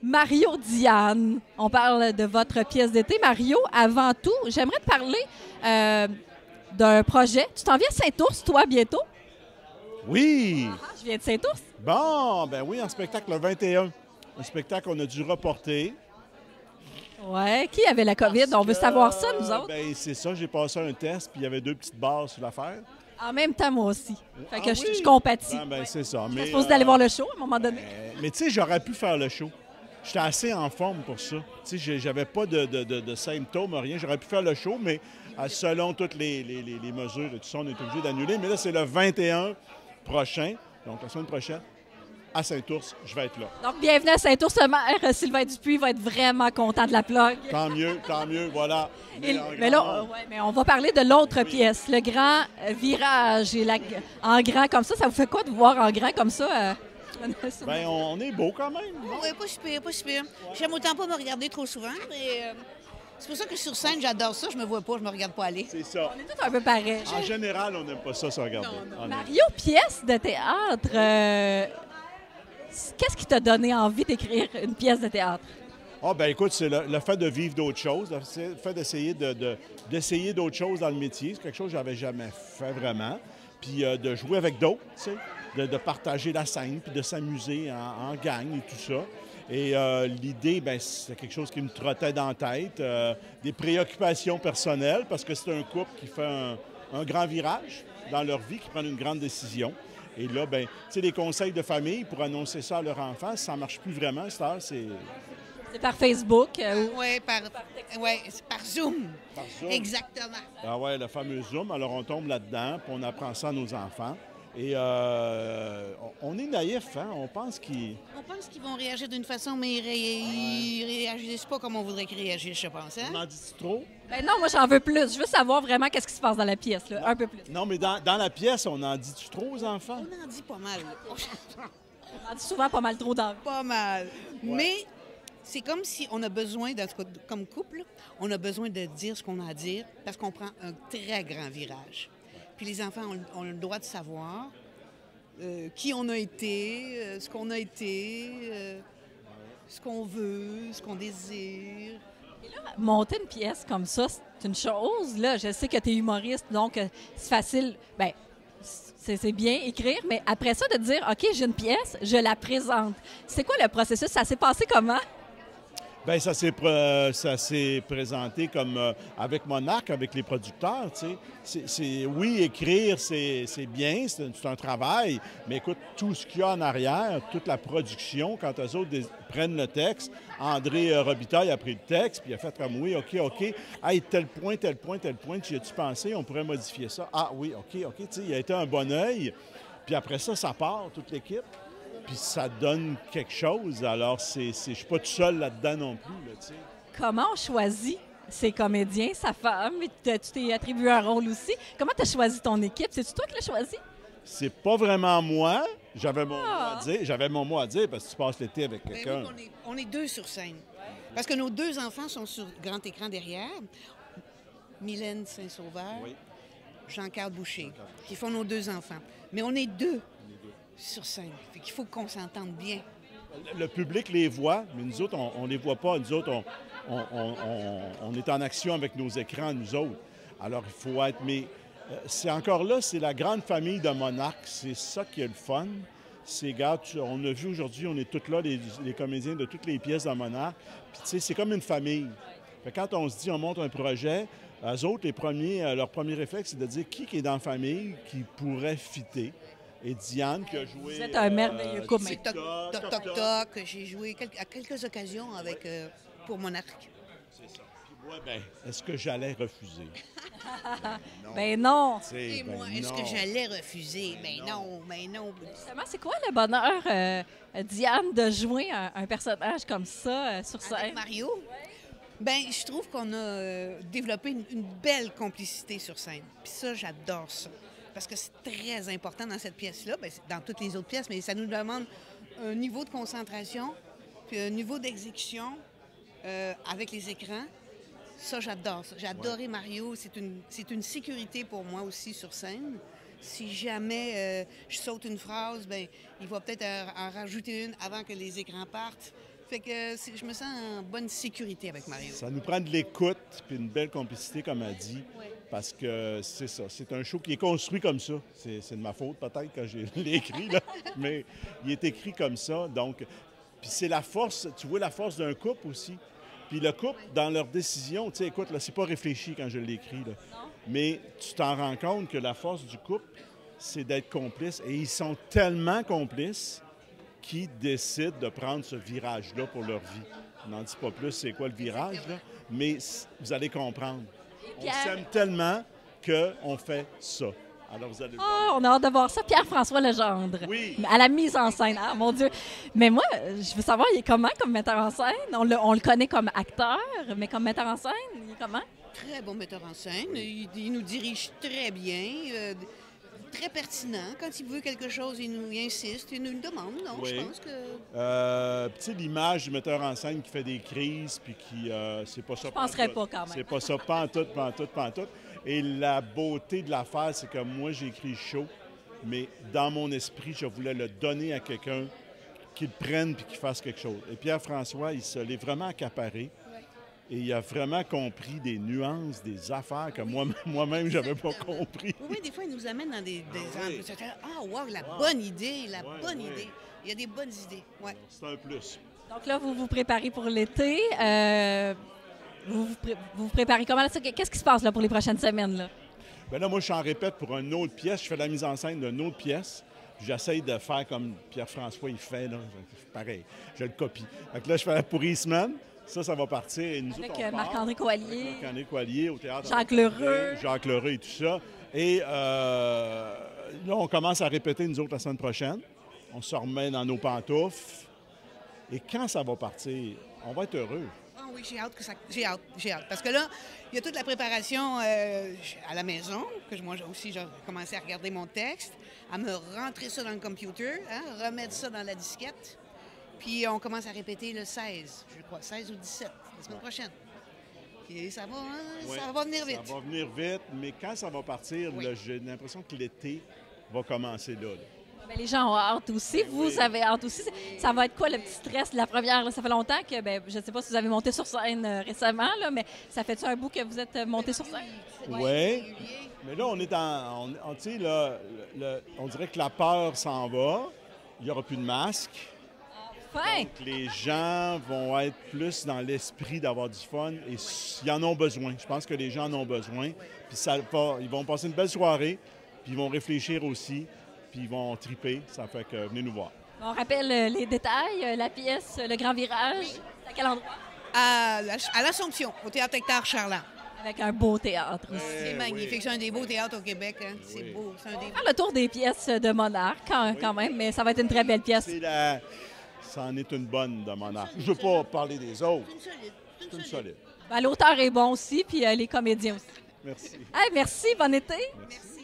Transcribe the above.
Mario Diane. On parle de votre pièce d'été. Mario, avant tout, j'aimerais te parler d'un projet. Tu t'en viens à Saint-Ours, toi, bientôt? Oui! Ah, je viens de Saint-Ours. Bon, ben oui, en spectacle le 21. Un spectacle qu'on a dû reporter. Ouais. Qui avait la COVID? On veut savoir ça, nous autres. Ben c'est ça, j'ai passé un test, puis il y avait 2 petites barres sur l'affaire. En même temps, moi aussi. Fait que Ah je, oui? je compatis. Ben c'est ça. Je Mais, suis supposée d'aller voir le show à un moment donné. mais tu sais, j'aurais pu faire le show. J'étais assez en forme pour ça. Tu sais, j'avais pas de symptômes, rien. J'aurais pu faire le show, mais selon toutes les mesures et tout ça, on est obligé d'annuler. Mais là, c'est le 21 prochain, donc la semaine prochaine, à Saint-Ours, je vais être là. Donc, bienvenue à Saint-Ours. Le maire Sylvain Dupuis va être vraiment content de la plug. Tant mieux, voilà. Mais là, ouais, mais on va parler de l'autre pièce, le grand virage. Et en grand comme ça vous fait quoi de vous voir en grand comme ça? Ben, on est beau quand même. Oui, pas super, pas super. J'aime autant pas me regarder trop souvent, mais c'est pour ça que sur scène, j'adore ça. Je me vois pas, je me regarde pas aller. C'est ça. On est tous un peu pareils. En général, on n'aime pas ça se regarder. Mario, pièce de théâtre. Qu'est-ce qui t'a donné envie d'écrire une pièce de théâtre? Ah ben écoute, c'est le fait de vivre d'autres choses, le fait d'essayer d'essayer d'autres choses dans le métier. C'est quelque chose que j'avais jamais fait vraiment. Puis de jouer avec d'autres, tu sais, de partager la scène, puis de s'amuser en gang et tout ça. Et l'idée, ben c'est quelque chose qui me trottait dans la tête. Des préoccupations personnelles, parce que c'est un couple qui fait un grand virage dans leur vie, qui prend une grande décision. Et là, ben, tu sais, les conseils de famille pour annoncer ça à leur enfant, ça ne marche plus vraiment, c'est... C'est par Facebook? Oui, c'est par Zoom. Par Zoom. Exactement. Ah ouais, le fameux Zoom. Alors, on tombe là-dedans, puis on apprend ça à nos enfants. Et on est naïf, hein? On pense qu'ils... On pense qu'ils vont réagir d'une façon, mais ils réagissent pas comme on voudrait qu'ils réagissent, je pense. Hein? On en dit trop? Ben non, moi j'en veux plus. Je veux savoir vraiment qu'est-ce qui se passe dans la pièce, là. Un peu plus. Non, mais dans la pièce, on en dit trop aux enfants? On en dit pas mal. On en dit souvent pas mal trop d'envie. Pas mal. Mais c'est comme si on a besoin, comme couple, on a besoin de dire ce qu'on a à dire parce qu'on prend un très grand virage. Puis les enfants ont le droit de savoir qui on a été, ce qu'on a été, ce qu'on veut, ce qu'on désire. Monter une pièce comme ça, c'est une chose. Là, je sais que tu es humoriste, donc c'est facile. Ben, c'est bien écrire, mais après ça, de dire, OK, j'ai une pièce, je la présente. C'est quoi le processus? Ça s'est passé comment? Bien, ça s'est présenté comme avec Monarque, avec les producteurs, tu sais. Oui, écrire, c'est bien, c'est un travail, mais écoute, tout ce qu'il y a en arrière, toute la production, quand eux autres prennent le texte, André Robitaille a pris le texte, puis il a fait comme, oui, OK, hey, tel point, tu y as-tu pensé? On pourrait modifier ça. Ah oui, OK, tu sais, il a été un bon œil, puis après ça part, toute l'équipe. Puis ça donne quelque chose. Alors, je suis pas tout seul là-dedans non plus. Là, tu sais. Comment on choisit ses comédiens, sa femme? Tu t'es attribué un rôle aussi. Comment tu as choisi ton équipe? C'est-tu toi qui l'as choisi? C'est pas vraiment moi. J'avais mon mot à dire. J'avais mon mot à dire parce que tu passes l'été avec quelqu'un. Oui, on est deux sur scène. Parce que nos 2 enfants sont sur grand écran derrière. Mylène Saint-Sauveur, Jean-Carl Boucher, qui font nos 2 enfants. Mais on est 2 sur scène. Fait qu'il faut qu'on s'entende bien. Le public les voit, mais nous autres, on les voit pas. Nous autres, on est en action avec nos écrans, nous autres. Alors, il faut être... Mais c'est encore là, c'est la grande famille de Monarque. C'est ça qui est le fun. C'est, regarde, on a vu aujourd'hui, on est tous là, les comédiens de toutes les pièces de Monarque. Puis, tu sais, c'est comme une famille. Fait que quand on se dit, on monte un projet, eux autres, leur premier réflexe, c'est de dire qui est dans la famille qui pourrait fitter. Et Diane qui a joué... Vous êtes un merveilleux couple. Toc. J'ai joué à quelques occasions avec pour Monarque. C'est ça. Puis moi, ben, est-ce que j'allais refuser? Non. Ben non. Et moi, est-ce que j'allais refuser? Ben non. Justement, c'est quoi le bonheur, Diane, de jouer un personnage comme ça sur scène? Avec Mario? Ben, je trouve qu'on a développé une belle complicité sur scène. Puis ça, j'adore ça. Parce que c'est très important dans cette pièce-là, bien, dans toutes les autres pièces, mais ça nous demande un niveau de concentration, puis un niveau d'exécution avec les écrans. Ça, j'adore ça. J'ai adoré Mario. C'est une sécurité pour moi aussi sur scène. Si jamais je saute une phrase, bien, il va peut-être en rajouter une avant que les écrans partent. Fait que je me sens en bonne sécurité avec Mario. Ça nous prend de l'écoute puis une belle complicité, comme elle dit, Ouais. parce que c'est ça. C'est un show qui est construit comme ça. C'est de ma faute, peut-être, quand je l'ai écrit, là, mais il est écrit comme ça. Donc, puis c'est la force, tu vois la force d'un couple aussi. Puis le couple, dans leurs décisions, tu sais, écoute, là, c'est pas réfléchi quand je l'écris, là. Mais tu t'en rends compte que la force du couple, c'est d'être complice. Et ils sont tellement complices qu'ils décident de prendre ce virage-là pour leur vie. Je n'en dis pas plus c'est quoi le virage, là, mais vous allez comprendre. On Pierre- s'aime tellement qu'on fait ça. Alors, vous allez Ah, on a hâte de voir ça. Pierre-François Legendre. Oui. À la mise en scène. Ah, mon Dieu. Mais moi, je veux savoir, il est comment comme metteur en scène? On le connaît comme acteur, mais comme metteur en scène, il est comment? Très bon metteur en scène. Il nous dirige très bien. Très pertinent. Quand il veut quelque chose, il insiste, il nous le demande. Non, Oui. je pense que... Tu sais, l'image du metteur en scène qui fait des crises, puis qui... c'est pas ça. Je penserais pantoute. pas, quand même. C'est pas ça, pantoute, pantoute, pantoute. Et la beauté de l'affaire, c'est que moi, j'ai écrit le show, mais dans mon esprit, je voulais le donner à quelqu'un qui le prenne puis qui fasse quelque chose. Et Pierre-François, il se l'est vraiment accaparé. Et il a vraiment compris des nuances, des affaires que moi-même, j'avais pas compris. Oui, des fois, il nous amène dans des oui. angles. Ah, wow, la bonne idée, la Ouais, bonne ouais. idée. Il y a des bonnes idées. Ouais. C'est un plus. Donc là, vous vous préparez pour l'été. Vous préparez comment? Qu'est-ce qui se passe là, pour les prochaines semaines? Là? Bien là, moi, je suis en répète pour une autre pièce. Je fais la mise en scène d'une autre pièce. J'essaye de faire comme Pierre-François, il fait, là. Pareil, je le copie. Donc là, je fais la pour Eastman. Ça va partir. Et nous Avec autres, on part. Marc-André Coallier. Avec Marc-André Coallier au théâtre. Jacques Lheureux. Jacques Lheureux et tout ça. Et là, on commence à répéter, nous autres, la semaine prochaine. On se remet dans nos pantoufles. Et quand ça va partir, on va être heureux. Ah oui, j'ai hâte que ça... J'ai hâte. Parce que là, il y a toute la préparation à la maison, que moi aussi, j'ai commencé à regarder mon texte, à me rentrer ça dans le computer, remettre ça dans la disquette. Puis on commence à répéter le 16, je crois, 16 ou 17, la semaine prochaine. Puis ça va venir vite. Ça va venir vite, mais quand ça va partir, Oui. là, j'ai l'impression que l'été va commencer là. Ben, les gens ont hâte aussi. Vous avez hâte aussi. Ça va être quoi le petit stress de la première? Là? Ça fait longtemps que, je ne sais pas si vous avez monté sur scène récemment, là, mais ça fait-tu un bout que vous êtes monté sur scène? Oui. Mais là, on est tu sais, là, on dirait que la peur s'en va. Il n'y aura plus de masque. Fin! Donc, les gens vont être plus dans l'esprit d'avoir du fun et ils en ont besoin. Je pense que les gens en ont besoin. Puis ils vont passer une belle soirée, puis ils vont réfléchir aussi, puis ils vont triper. Ça fait que venez nous voir. On rappelle les détails, la pièce, le grand virage. À quel endroit? À l'Assomption, au Théâtre Hector Charland. Avec un beau théâtre aussi. C'est magnifique. oui. C'est un des beaux théâtres au Québec. Hein. C'est Oui. beau. C'est un des... Faire le tour des pièces de Monarque quand même, mais ça va être une très belle pièce. Ça en est une bonne de mon art. Je ne veux pas parler des autres. C'est une solide. C'est une solide. Ben, l'auteur est bon aussi, puis les comédiens aussi. Merci. Hey, merci, bon été! Merci.